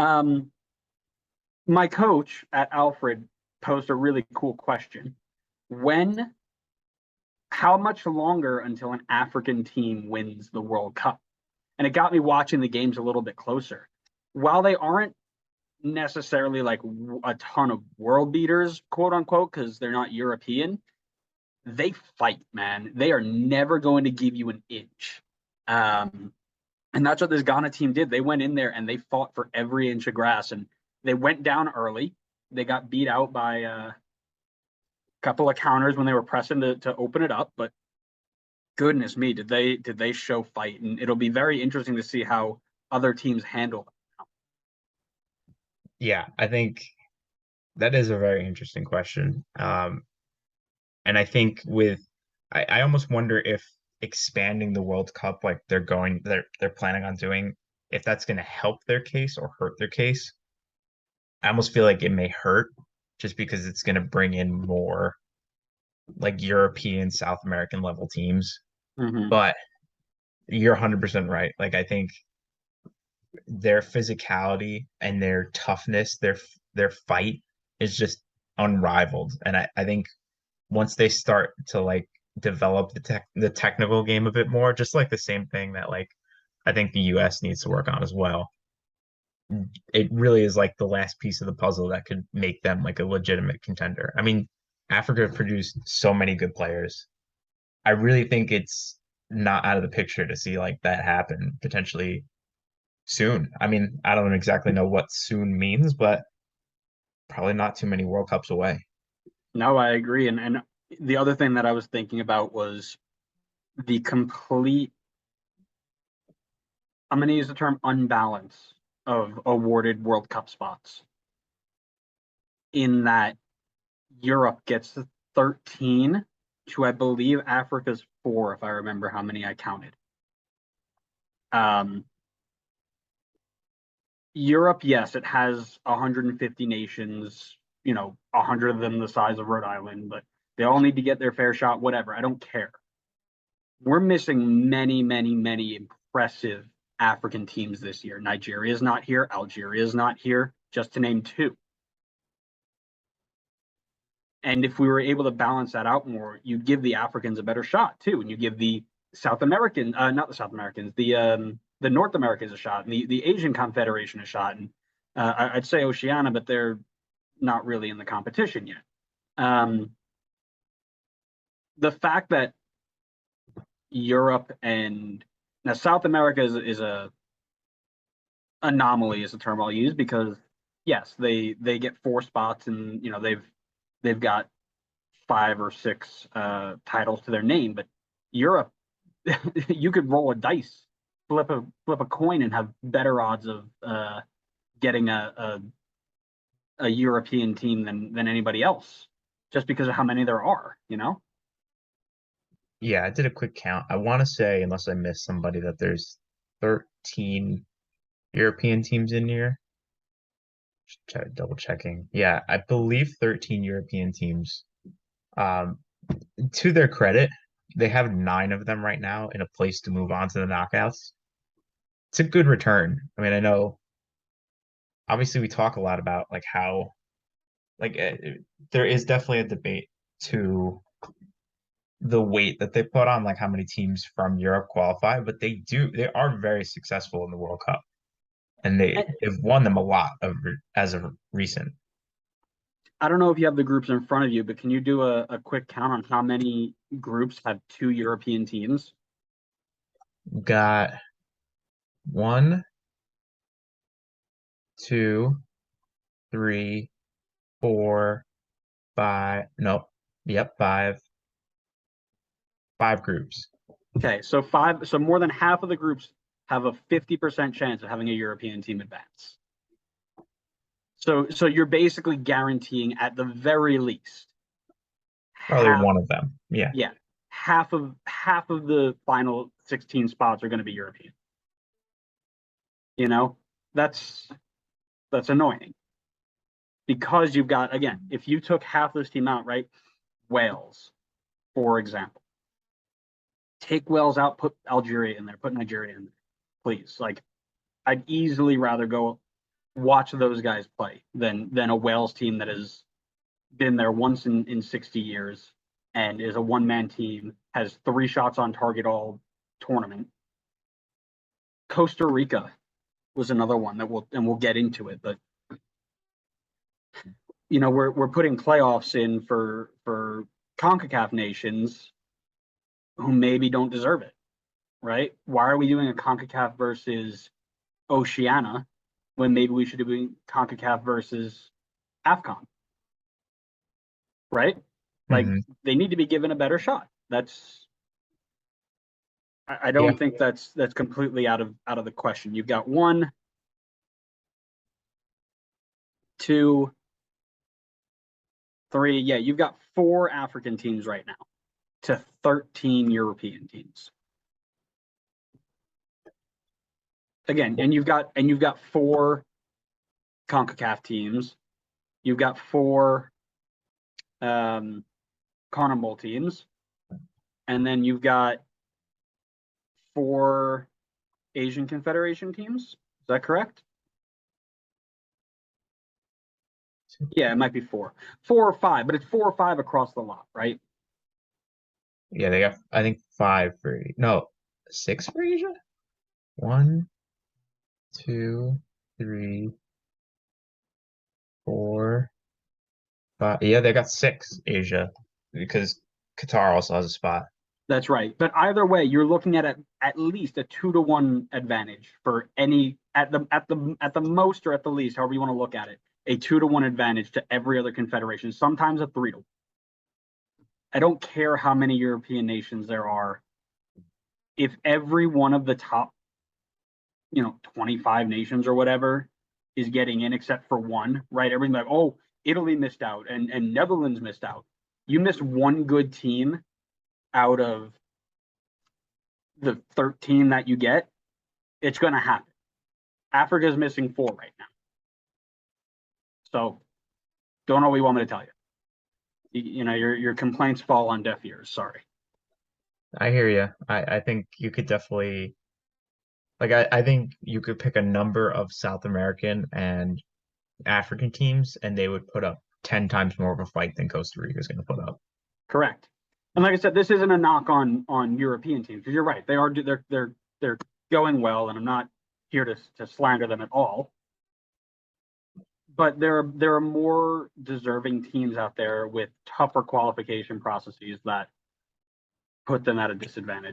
Um, my coach at Alfred posed a really cool question. When, how much longer until an African team wins the World Cup? And it got me watching the games a little bit closer. While they aren't necessarily like a ton of world beaters, quote unquote, because they're not European, they fight, man. They are never going to give you an inch. Um, and that's what this Ghana team did. They went in there and they fought for every inch of grass, and they went down early. They got beat out by a couple of counters when they were pressing to open it up. But goodness me, did they show fight? And it'll be very interesting to see how other teams handle it. Yeah, I think that is a very interesting question. And I think I almost wonder if expanding the World Cup, like they're planning on doing, if that's going to help their case or hurt their case. I almost feel like it may hurt just because it's going to bring in more like European, South American level teams. Mm-hmm. But you're 100% right. Like I think their physicality and their toughness, their fight is just unrivaled. And I think once they start to like develop the technical game a bit more, just like the same thing that like I think the US needs to work on as well. It really is like the last piece of the puzzle that could make them like a legitimate contender. I mean, Africa produced so many good players. I really think it's not out of the picture to see like that happen potentially soon. I mean, I don't exactly know what soon means, but probably not too many World Cups away. No, I agree. And the other thing that I was thinking about was the complete, I'm going to use the term unbalance of awarded World Cup spots, in that Europe gets 13 to, I believe, Africa's 4, if I remember how many I counted. Um, Europe, yes, it has 150 nations, 100 of them the size of Rhode Island, but they all need to get their fair shot, whatever. I don't care. We're missing many, many, many impressive African teams this year. Nigeria is not here. Algeria is not here, just to name two. And if we were able to balance that out more, you'd give the Africans a better shot too, and you give the South American, not the South Americans, the North Americans a shot, and the Asian Confederation a shot, and I'd say Oceania, but they're not really in the competition yet. The fact that Europe and now South America is a anomaly is the term I'll use, because yes, they get 4 spots, and they've got 5 or 6 titles to their name, but Europe, you could roll a dice, flip a coin, and have better odds of getting a European team than anybody else, just because of how many there are. Yeah, I did a quick count. I want to say, unless I missed somebody, that there's 13 European teams in here. Double checking. Yeah, I believe 13 European teams. Um, to their credit, they have 9 of them right now in a place to move on to the knockouts. It's a good return. I mean, I know obviously we talk a lot about like how like there is definitely a debate to the weight that they put on like how many teams from Europe qualify, but they are very successful in the World Cup and they've won them a lot as of recent. I don't know if you have the groups in front of you, but can you do a quick count on how many groups have 2 European teams? Got one, two, three, four, five. Nope. Yep, five groups. Okay, so more than half of the groups have a 50% chance of having a European team advance. So you're basically guaranteeing, at the very least, Probably half, one of them. Yeah. yeah, half of the final 16 spots are going to be European. You know, that's that's annoying, because you've got, again, if you took half this team out, right? Wales, for example, take Wales out, put Algeria in there, put Nigeria in there, please. Like, I'd easily rather go watch those guys play than a Wales team that has been there once in 60 years and is a one-man team, has 3 shots on target all tournament. Costa Rica was another one that we'll get into it, but we're putting playoffs in for CONCACAF nations who maybe don't deserve it, right? Why are we doing a CONCACAF versus Oceania when maybe we should be doing CONCACAF versus AFCON, right? Like they need to be given a better shot. I don't think that's completely out of the question. You've got 1, 2, 3. Yeah, you've got 4 African teams right now to 13 European teams. Again, and you've got 4 CONCACAF teams. You've got 4 CONMEBOL teams, and then you've got 4 Asian Confederation teams. Is that correct? Yeah, it might be 4 or 5, but it's 4 or 5 across the lot, right? Yeah, they got, I think 5 for, no, 6 for Asia? 1, 2, 3, 4, 5. Yeah, they got 6 Asia because Qatar also has a spot. That's right. But either way, you're looking at least a 2-to-1 advantage for any at the most or at the least, however you want to look at it, a 2-to-1 advantage to every other confederation, sometimes a 3-to-1. I don't care how many European nations there are. If every one of the top, 25 nations or whatever is getting in except for 1, right? Everything's like, oh, Italy missed out and Netherlands missed out. You miss 1 good team out of the 13 that you get, it's going to happen. Africa's missing 4 right now. So don't know what you want me to tell you. Your complaints fall on deaf ears. Sorry. I hear you. I think you could definitely, like, I think you could pick a number of South American and African teams, and they would put up 10 times more of a fight than Costa Rica is going to put up. Correct. And like I said, this isn't a knock on European teams, because you're right. They're going well, and I'm not here to slander them at all. But there are more deserving teams out there with tougher qualification processes that put them at a disadvantage.